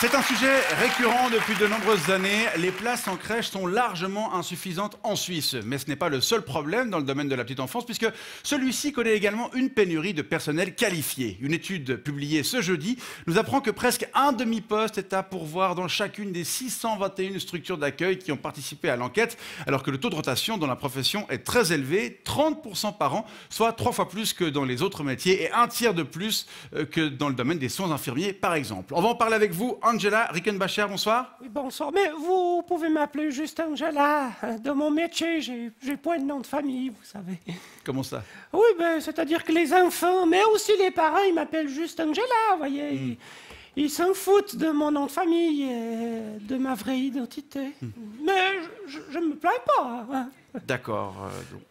C'est un sujet récurrent depuis de nombreuses années. Les places en crèche sont largement insuffisantes en Suisse. Mais ce n'est pas le seul problème dans le domaine de la petite enfance, puisque celui-ci connaît également une pénurie de personnel qualifié. Une étude publiée ce jeudi nous apprend que presque un demi-poste est à pourvoir dans chacune des 621 structures d'accueil qui ont participé à l'enquête, alors que le taux de rotation dans la profession est très élevé, 30% par an, soit 3 fois plus que dans les autres métiers et un tiers de plus que dans le domaine des soins infirmiers, par exemple. On va en parler avec vous, Angela Rickenbacher, bonsoir. Oui, bonsoir, mais vous pouvez m'appeler juste Angela. De mon métier, j'ai point de nom de famille, vous savez. Comment ça? Oui, ben, c'est-à-dire que les enfants, mais aussi les parents, ils m'appellent juste Angela, vous voyez. Ils s'en foutent de mon nom de famille et de ma vraie identité. Mais je me plains pas. Hein. D'accord.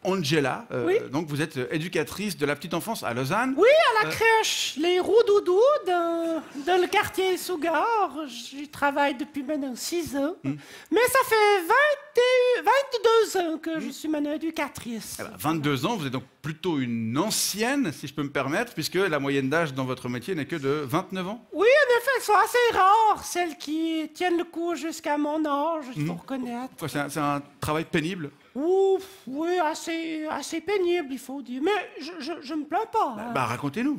Angela, Oui. donc vous êtes éducatrice de la petite enfance à Lausanne. Oui, à la crèche Les Roues-Doudou, dans le quartier Sougar. J'y travaille depuis maintenant 6 ans. Mais ça fait 22 ans que je suis maintenant éducatrice. Eh ben, 22 ans, vous êtes donc plutôt une ancienne, si je peux me permettre, puisque la moyenne d'âge dans votre métier n'est que de 29 ans. Oui, en effet, elles sont assez rares, celles qui tiennent le coup jusqu'à mon âge, il faut reconnaître. Quoi, c'est un travail pénible. Ouf, oui, assez pénible, il faut dire. Mais je me plains pas. Hein. Bah, racontez-nous.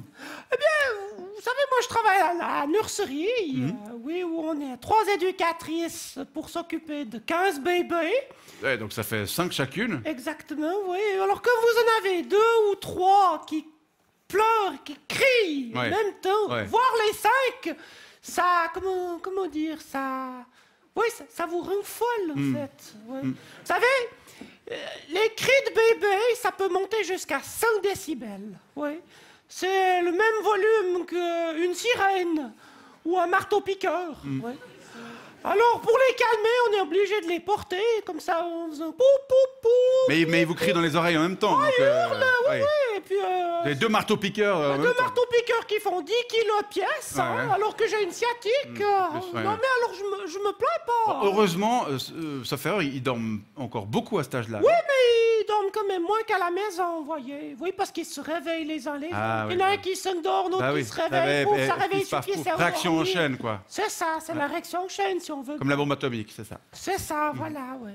Eh bien, vous savez, moi, je travaille à la nurserie, oui, où on est 3 éducatrices pour s'occuper de 15 bébés. Ouais, donc ça fait 5 chacune. Exactement, oui. Alors que vous en avez 2 ou 3 qui pleurent, qui crient en Ouais. même temps, Ouais. voire les 5, ça, comment dire, ça... Oui, ça vous rend folle, en fait. Ouais. Vous savez, les cris de bébé, ça peut monter jusqu'à 5 décibels. Oui. C'est le même volume qu'une sirène ou un marteau-piqueur. Ouais. Alors, pour les calmer, on est obligé de les porter, comme ça, en faisant pou, pou, pou. Mais ils vous crient dans les oreilles en même temps. Donc, ouais. Et puis, Vous avez 2 marteaux-piqueurs. en même deux temps. marteaux-piqueurs qui font 10 kilos pièce, hein, Ouais. alors que j'ai une sciatique. plus, ouais. Non, mais alors, je me plains pas. Heureusement, sauf erreur, ils dorment encore beaucoup à cet âge-là. Oui, mais ils dorment quand même moins qu'à la maison, vous voyez. Oui, parce qu'ils se réveillent les uns les autres. Ah, Il y oui, en a un oui. qui s'endort, l'autre Bah qui oui. se réveille. Pouf, ça réveille celui qui s'est Réaction en endormi. chaîne, quoi. C'est ça, c'est la réaction en chaîne, si on veut. Comme la bombe atomique, c'est ça. C'est ça, voilà, oui.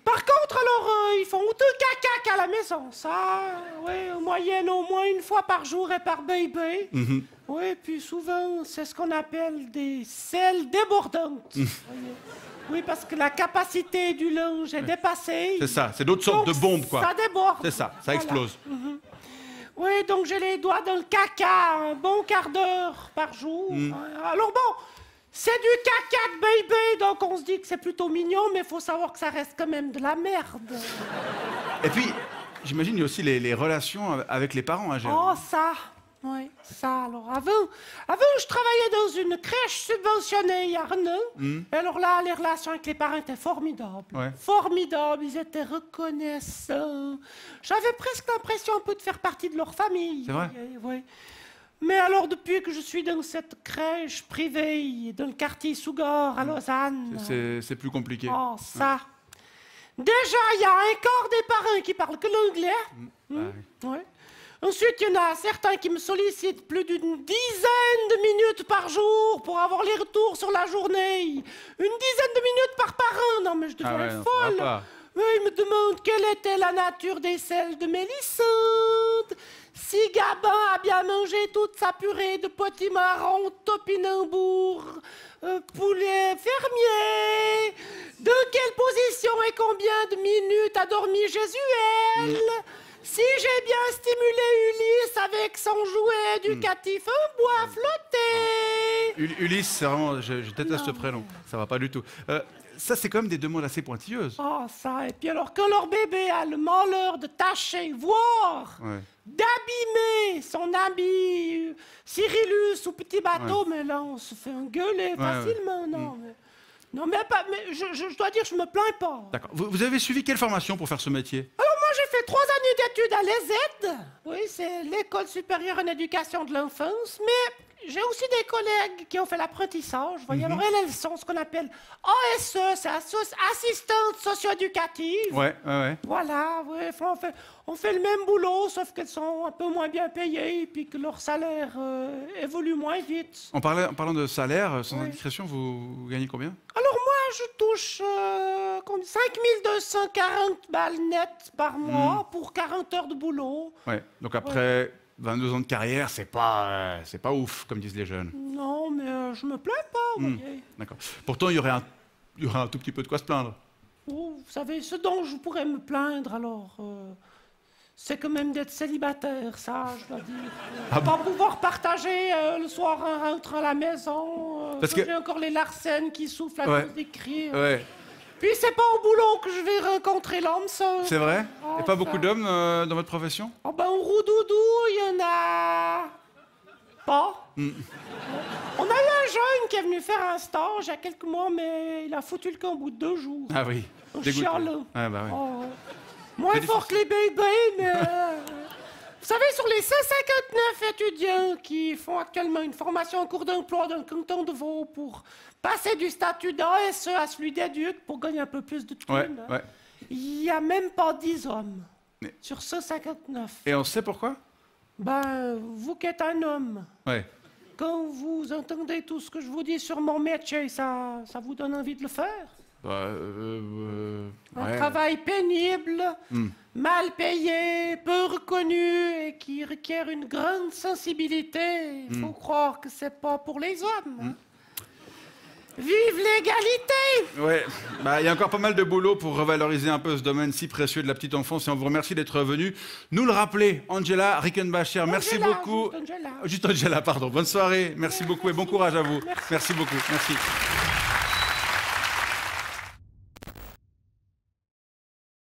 Par contre, alors, ils font tout caca à la maison. Ça, oui, en moyenne, au moins une fois par jour et par bébé. Oui, puis souvent, c'est ce qu'on appelle des selles débordantes. Voyez. Oui, parce que la capacité du linge est dépassée. C'est ça, c'est d'autres sortes de Donc, bombes, quoi. Ça déborde. C'est ça Voilà. explose. Oui, donc j'ai les doigts dans le caca un bon quart d'heure par jour. Alors bon, c'est du caca de bébé, donc on se dit que c'est plutôt mignon, mais il faut savoir que ça reste quand même de la merde. Et puis, j'imagine, il y a aussi les relations avec les parents, hein, Oh, ça, oui, ça. Alors avant, je travaillais dans une crèche subventionnée à Renan. Et alors là, les relations avec les parents étaient formidables. Ouais. Formidables, ils étaient reconnaissants. J'avais presque l'impression un peu de faire partie de leur famille. C'est vrai? Oui. Mais alors, depuis que je suis dans cette crèche privée, dans le quartier Sougar, à Lausanne... C'est plus compliqué. Oh, ça. Déjà, il y a un quart des parents qui parlent que l'anglais. Ouais. Ensuite, il y en a certains qui me sollicitent plus d'une dizaine de minutes par jour pour avoir les retours sur la journée. Une dizaine de minutes par parent. Non, mais je deviens ouais, non, ça va folle. pas. Oui, ils me demandent quelle était la nature des selles de Mélissande, si Gabin a bien mangé toute sa purée de potimarron topinambour, poulet fermier, de quelle position et combien de minutes a dormi Jésuel, si j'ai bien stimulé Ulysse avec son jouet éducatif en bois flotté. Ulysse, c'est vraiment, je déteste ce prénom. Ça va pas du tout. Ça, c'est quand même des demandes assez pointilleuses. Oh, ça, et puis alors que leur bébé a le malheur de tâcher, voire d'abîmer son ami Cyrillus ou Petit Bateau, mais là, on se fait engueuler facilement, non, mais... Non, mais je dois dire, je me plains pas. D'accord. Vous avez suivi quelle formation pour faire ce métier? Alors moi, j'ai fait 3 années d'études à l'ESED. Oui, c'est l'École supérieure en éducation de l'enfance, mais j'ai aussi des collègues qui ont fait l'apprentissage. Voyez, alors elles sont ce qu'on appelle ASE, c'est assistante socio-éducative. Ouais. Voilà, ouais, on fait le même boulot, sauf qu'elles sont un peu moins bien payées et puis que leur salaire évolue moins vite. En parlant de salaire, sans indiscrétion, vous gagnez combien? Alors moi, je touche 5240 balles nettes par mois pour 40 heures de boulot. Ouais, donc après 22 ans de carrière, c'est pas ouf, comme disent les jeunes. Non, mais je me plains pas, vous voyez. D'accord. Pourtant, il y aurait un tout petit peu de quoi se plaindre. Oh, vous savez, ce dont je pourrais me plaindre, alors, c'est quand même d'être célibataire, ça, je dois dire. Pas pouvoir partager le soir en rentrant à la maison. Parce que j'ai encore les larcènes qui soufflent à cause des cris. Ouais. Puis c'est pas au boulot que je vais rencontrer l'homme, ça. C'est vrai? Ah, Et pas ça. beaucoup d'hommes dans votre profession? Oh ben, au Roudoudou, il y en a... pas. On a eu un jeune qui est venu faire un stage il y a quelques mois, mais il a foutu le camp au bout de 2 jours. Ah oui. Un Dégoûté. chialeux. Ah bah oui. Oh, moins C'est fort que les bébés, mais... Vous savez, sur les 159 étudiants qui font actuellement une formation en cours d'emploi dans le canton de Vaud pour passer du statut d'ASE à celui d'éduc pour gagner un peu plus de thunes, Ouais. il n'y a même pas 10 hommes Mais- sur 159. Et on sait pourquoi? Ben, vous qui êtes un homme, Ouais. quand vous entendez tout ce que je vous dis sur mon métier, ça vous donne envie de le faire? Un Ouais. travail pénible, mal payé, peu reconnu et qui requiert une grande sensibilité. Il faut croire que c'est pas pour les hommes. Vive l'égalité! Ouais, bah, il y a encore pas mal de boulot pour revaloriser un peu ce domaine si précieux de la petite enfance et on vous remercie d'être venu nous le rappeler. Angela Rickenbacher, merci Angela, beaucoup. juste Angela. Juste Angela, pardon. Bonne soirée, merci beaucoup et bon courage à vous. Merci beaucoup, merci.